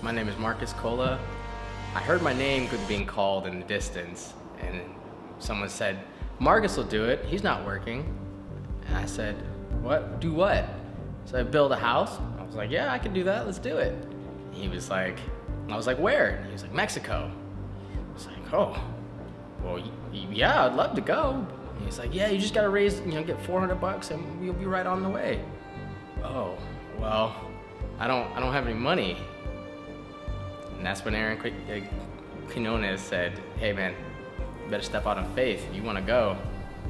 My name is Marcus Cola. I heard my name being called in the distance, and someone said, Marcus will do it, he's not working. And I said, what? Do what? So I build a house? I was like, yeah, I can do that, let's do it. He was like, I was like, where? And he was like, Mexico. I was like, oh, well, yeah, I'd love to go. And he's like, yeah, you just gotta raise, get $400 and you'll be right on the way. Oh, well, I don't have any money. And that's when Aaron Quinones said, hey man, you better step out on faith. If you wanna go,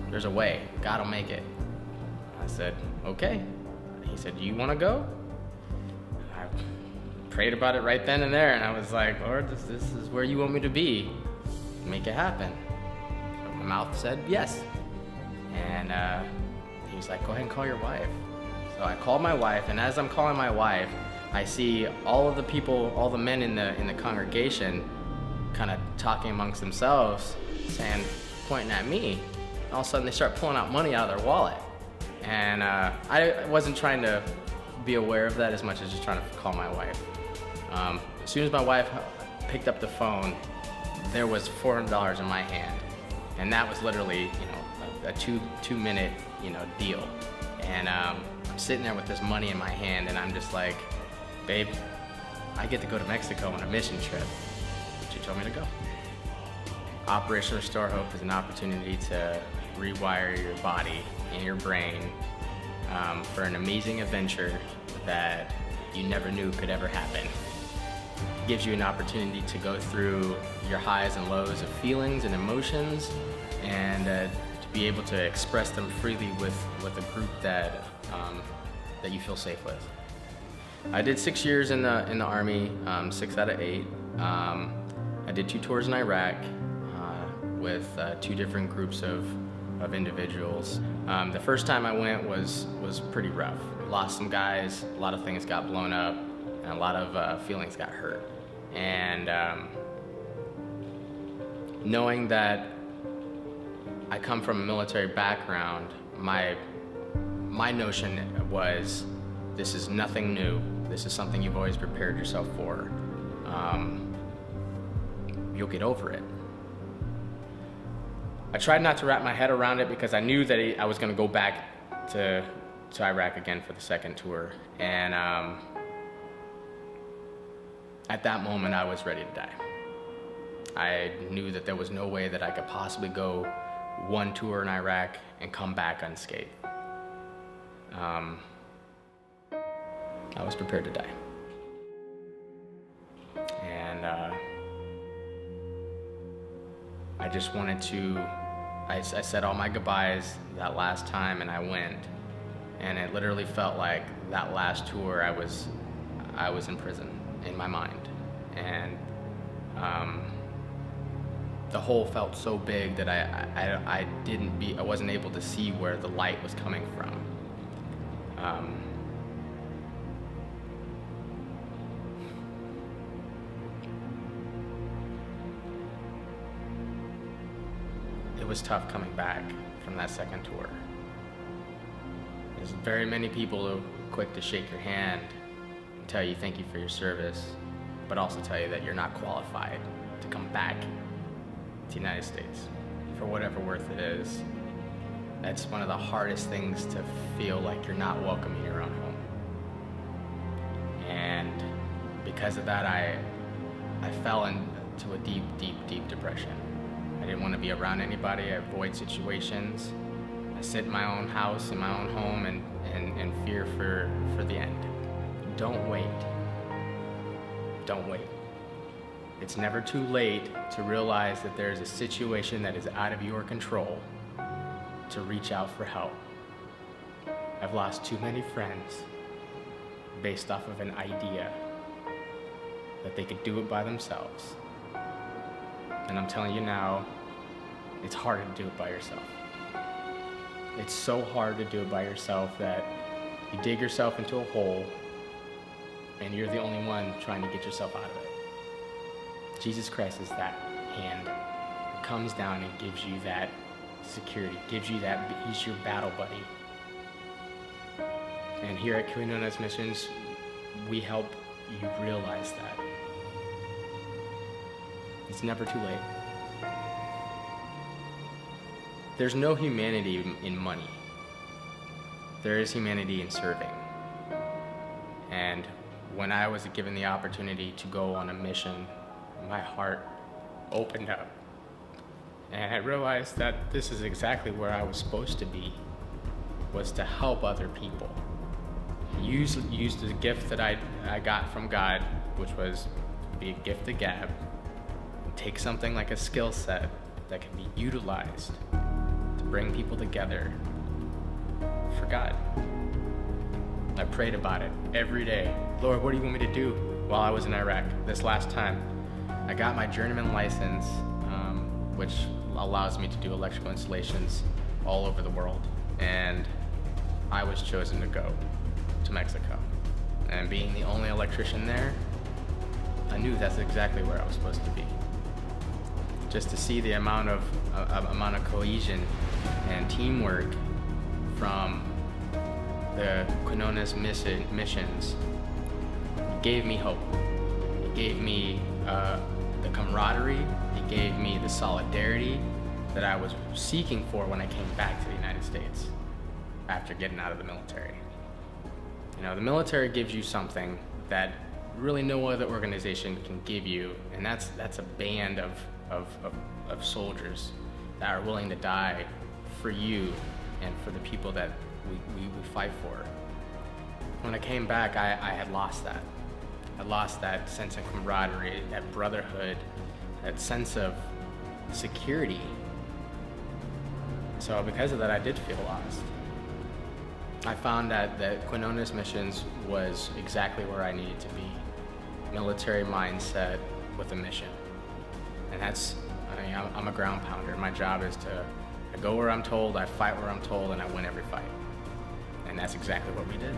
there's a way, God will make it. I said, okay. He said, do you wanna go? I prayed about it right then and there, and I was like, Lord, this is where you want me to be. Make it happen. So my mouth said yes. And he was like, go ahead and call your wife. So I called my wife, and as I'm calling my wife, I see all of the people, all the men in the congregation kind of talking amongst themselves, saying, pointing at me. All of a sudden they start pulling out money out of their wallet. And I wasn't trying to be aware of that as much as just trying to call my wife. As soon as my wife picked up the phone, there was $400 in my hand. And that was literally, a two-minute, deal. And I'm sitting there with this money in my hand, and I'm just like, babe, I get to go to Mexico on a mission trip. She told me to go. Operation Restore Hope is an opportunity to rewire your body and your brain for an amazing adventure that you never knew could ever happen. It gives you an opportunity to go through your highs and lows of feelings and emotions, and to be able to express them freely with a group that you feel safe with. I did 6 years in the Army, 6 out of 8. I did 2 tours in Iraq with 2 different groups of individuals. The first time I went was pretty rough. Lost some guys, a lot of things got blown up, and a lot of feelings got hurt. And knowing that I come from a military background, my notion was, this is nothing new. This is something you've always prepared yourself for. You'll get over it. I tried not to wrap my head around it because I knew that I was going to go back to Iraq again for the second tour. And at that moment, I was ready to die. I knew that there was no way that I could possibly go 1 tour in Iraq and come back unscathed. I was prepared to die. And I just wanted to, I said all my goodbyes that last time, and I went. And it literally felt like that last tour I was in prison in my mind. And the hole felt so big that I wasn't able to see where the light was coming from. It was tough coming back from that second tour. There's very many people who are quick to shake your hand and tell you thank you for your service, but also tell you that you're not qualified to come back to the United States for whatever worth it is. That's one of the hardest things, to feel like you're not welcome in your own home. And because of that, I fell into a deep, deep, deep depression. I didn't want to be around anybody. I avoid situations. I sit in my own house, in my own home, and fear for the end. Don't wait. Don't wait. It's never too late to realize that there's a situation that is out of your control, to reach out for help. I've lost too many friends based off of an idea that they could do it by themselves. And I'm telling you now, it's harder to do it by yourself. It's so hard to do it by yourself that you dig yourself into a hole and you're the only one trying to get yourself out of it. Jesus Christ is that hand. He comes down and gives you that security, gives you that, he's your battle buddy. And here at QMissions, we help you realize that. It's never too late. There's no humanity in money. There is humanity in serving. And when I was given the opportunity to go on a mission, my heart opened up. And I realized that this is exactly where I was supposed to be, was to help other people. Use the gift that I got from God, which was be a gift to gab. Take something like a skill set that can be utilized to bring people together for God. I prayed about it every day. Lord, what do you want me to do? While I was in Iraq this last time, I got my journeyman license, which allows me to do electrical installations all over the world. And I was chosen to go to Mexico. And being the only electrician there, I knew that's exactly where I was supposed to be. Just to see the amount of cohesion and teamwork from the QMissions missions gave me hope. It gave me the camaraderie. It gave me the solidarity that I was seeking for when I came back to the United States after getting out of the military. You know, the military gives you something that really no other organization can give you, and that's a band of soldiers that are willing to die for you and for the people that we fight for. When I came back, I had lost that. I lost that sense of camaraderie, that brotherhood, that sense of security. So because of that, I did feel lost. I found that QMissions was exactly where I needed to be. Military mindset with a mission. And I'm a ground pounder. My job is I go where I'm told, I fight where I'm told, and I win every fight. And that's exactly what we did.